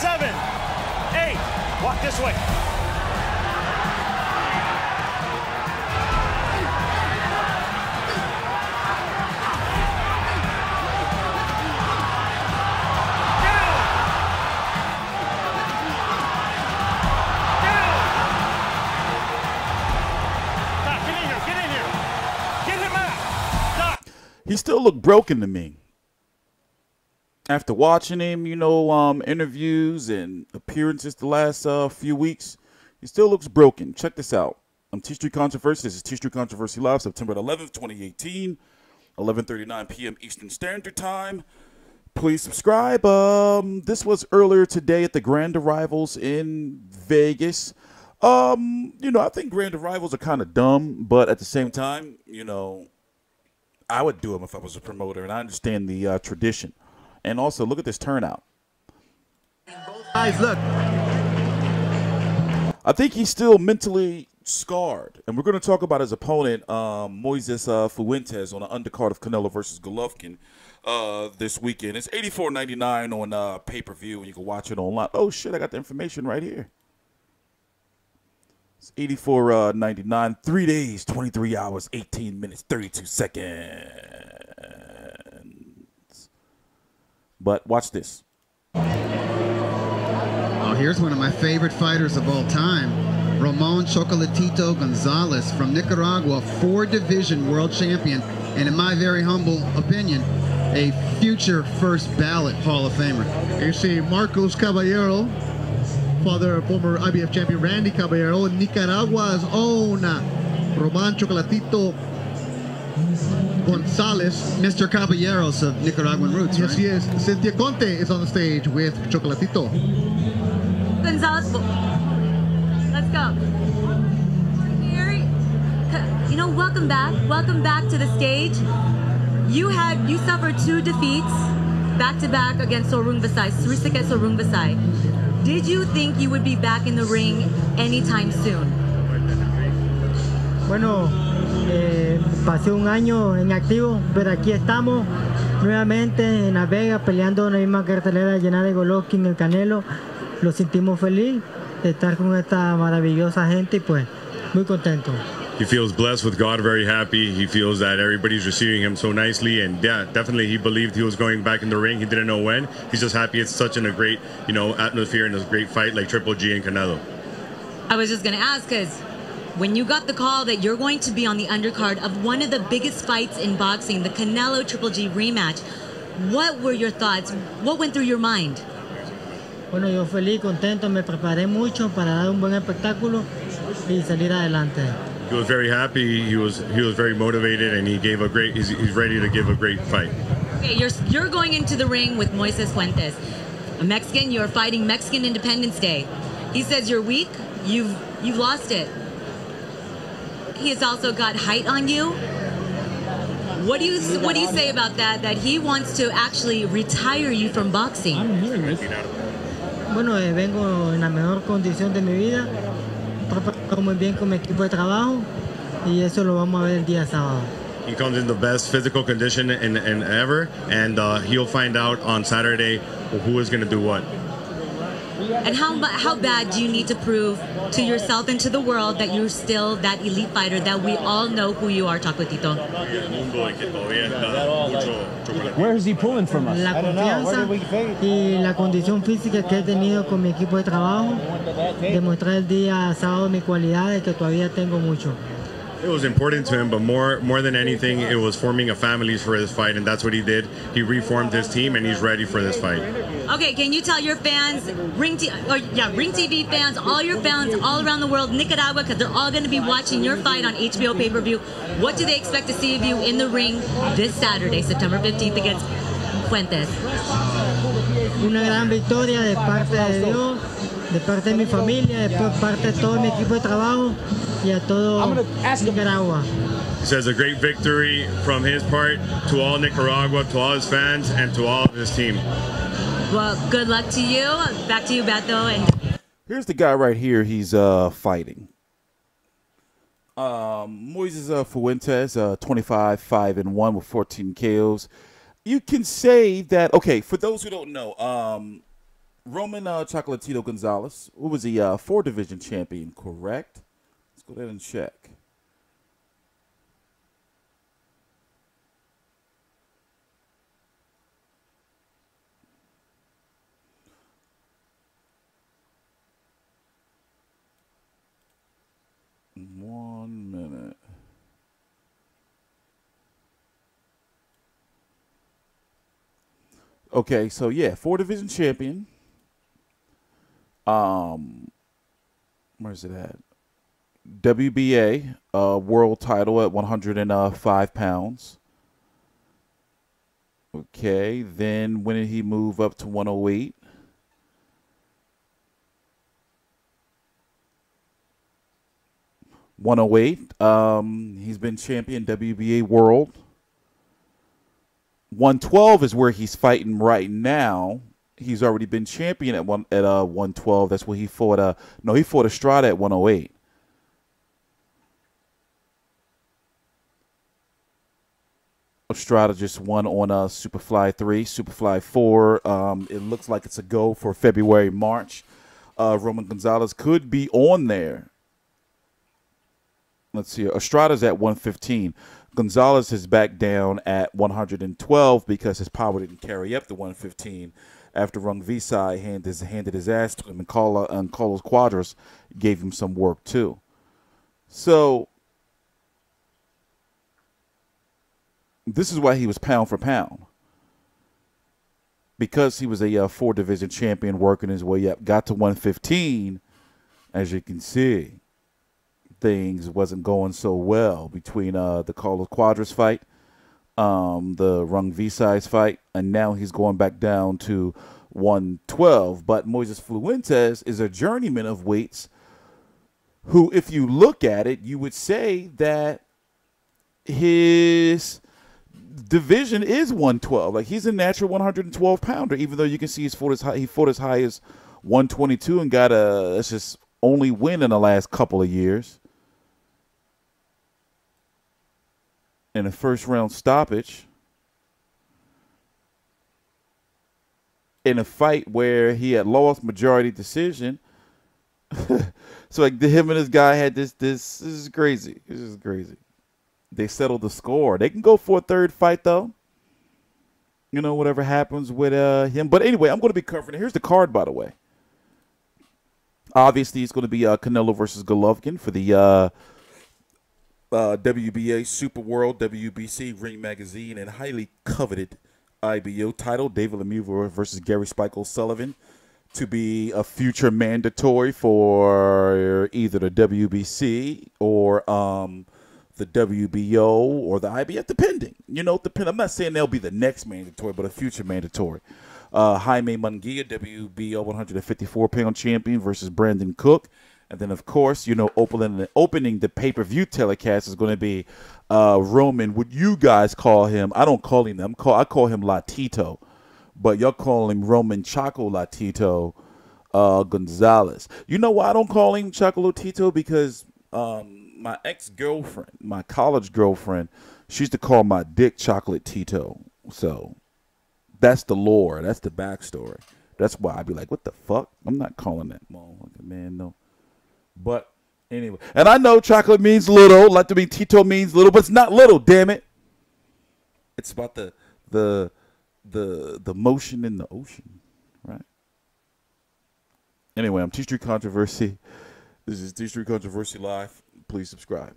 7, 8. Walk this way. He still looked broken to me. After watching him, you know, interviews and appearances the last few weeks, he still looks broken. Check this out. I'm TstreeT Controversy. This is TstreeT Controversy Live, September 11th, 2018, 11:39 p.m. Eastern Standard Time. Please subscribe. This was earlier today at the Grand Arrivals in Vegas. You know, I think Grand Arrivals are kind of dumb, but at the same time, you know, I would do them if I was a promoter, and I understand the tradition. And also, look at this turnout. Guys, look. I think he's still mentally scarred. And we're going to talk about his opponent, Moises Fuentes, on the undercard of Canelo versus Golovkin this weekend. It's $84.99 on pay-per-view, and you can watch it online. Oh, shit, I got the information right here. It's $84.99, 3 days, 23 hours, 18 minutes, 32 seconds. But watch this. Oh, here's one of my favorite fighters of all time, Ramon Chocolatito Gonzalez from Nicaragua, 4-division world champion, and in my very humble opinion, a future first ballot Hall of Famer. Here's Marcos Caballero, father of former IBF champion Randy Caballero, Nicaragua's own Roman Chocolatito Gonzalez. Mr. Caballeros of Nicaraguan roots, Yes, right? he is. Cynthia Conte is on the stage with Chocolatito. Gonzalez, let's go. Here, you know, welcome back to the stage. You suffered 2 defeats back-to-back against Sorung Vasai, Srisake Sorung Vasai. Did you think you would be back in the ring anytime soon? Bueno, pasé un año inactivo, pero aquí estamos nuevamente en Las Vegas peleando en la misma cartelera llena de Golovkin, el Canelo. Lo sentimos feliz de estar con esta maravillosa gente y pues muy contento. He feels blessed with God, very happy. He feels that everybody's receiving him so nicely, and yeah, definitely he believed he was going back in the ring. He didn't know when. He's just happy it's such a great, you know, atmosphere and a great fight like Triple G and Canelo. I was just going to ask, because when you got the call that you're going to be on the undercard of one of the biggest fights in boxing, the Canelo Triple G rematch, what were your thoughts? What went through your mind? Bueno, yo feliz, contento, me preparé mucho para dar un buen espectáculo y salir adelante. He was very happy. He was very motivated, and he gave a great. He's ready to give a great fight. Okay, you're going into the ring with Moises Fuentes, a Mexican. You're fighting Mexican Independence Day. He says you're weak. You've lost it. He has also got height on you. What do you say about that? That he wants to actually retire you from boxing. Bueno, vengo en la mejor condición de mi vida. Trabajo muy bien con mi equipo de trabajo y eso lo vamos a ver el día sábado. He comes in the best physical condition in ever, and he'll find out on Saturday who is going to do what. And how bad do you need to prove to yourself and to the world that you're still that elite fighter that we all know who you are, Chocolatito? Where is he pulling from us? La confianza y la condición física que he tenido con mi equipo de trabajo, demostrar el día sábado mis cualidades que todavía tengo mucho. It was important to him, but more than anything, it was forming a family for this fight, and that's what he did. He reformed his team, and he's ready for this fight. Okay, can you tell your fans, Ring TV fans, all your fans all around the world, Nicaragua, because they're all going to be watching your fight on HBO Pay-Per-View, what do they expect to see of you in the ring this Saturday, September 15th against Fuentes? Una gran victoria de parte de Dios, de parte de mi familia, de parte de todo mi equipo de trabajo y a todo Nicaragua. He says a great victory from his part to all Nicaragua, to all his fans, and to all of his team. Well, good luck to you. Back to you, Beto. And Here's the guy right here. He's fighting. Moises Fuentes, 25-5-1 with 14 KOs. You can say that, okay, for those who don't know, Roman Chocolatito Gonzalez, who was the 4-division champion, correct? Let's go ahead and check. One minute. Okay, so yeah, 4-division champion. Where's it at? WBA world title at 105 pounds. Okay, then when did he move up to 108? He's been champion WBA world. 112 is where he's fighting right now. He's already been champion at 112. That's where he fought. He fought Estrada at 108. Estrada just won on Superfly 3, Superfly 4. It looks like it's a go for February, March. Roman Gonzalez could be on there. Let's see. Estrada's at 115. Gonzalez is back down at 112 because his power didn't carry up to 115 after Rung Visai handed his ass to him, and Carlos Quadras gave him some work too. So this is why he was pound for pound. Because he was a 4-division champion working his way up, got to 115, as you can see. Things wasn't going so well between the Carlos Quadras fight, the Rung Visai's fight, and now he's going back down to 112. But Moises Fuentes is a journeyman of weights who, if you look at it, you would say that his division is 112. Like, he's a natural 112 pounder, even though you can see he fought as high as 122 and got that's just only win in the last couple of years. In a first-round stoppage, in a fight where he had lost majority decision. So like him and this guy had this is crazy. This is crazy. They settled the score. They can go for a third fight though. You know, whatever happens with him. But anyway, I'm going to be covering it. Here's the card, by the way. Obviously, it's going to be Canelo versus Golovkin for the WBA Super World WBC Ring Magazine and highly coveted IBO title. David Lemieux versus Gary Spike O'Sullivan to be a future mandatory for either the WBC or the WBO or the IBF, depending. You know, I'm not saying they'll be the next mandatory, but a future mandatory. Jaime Munguia, WBO 154-pound champion versus Brandon Cook. And then, of course, you know, opening the pay-per-view telecast is going to be Roman. What you guys call him? I don't call him that. I call him Latito, but y'all call him Roman Chocolatito Gonzalez. You know why I don't call him Chocolatito? Because my ex-girlfriend, my college girlfriend, she used to call my dick Chocolatito. So that's the lore. That's the backstory. That's why I'd be like, what the fuck? I'm not calling that man, no. But anyway, and I know chocolate means little, like to mean Tito means little, but it's not little, damn it. It's about the motion in the ocean, right? Anyway, I'm TstreeT Controversy. This is TstreeT Controversy Live. Please subscribe.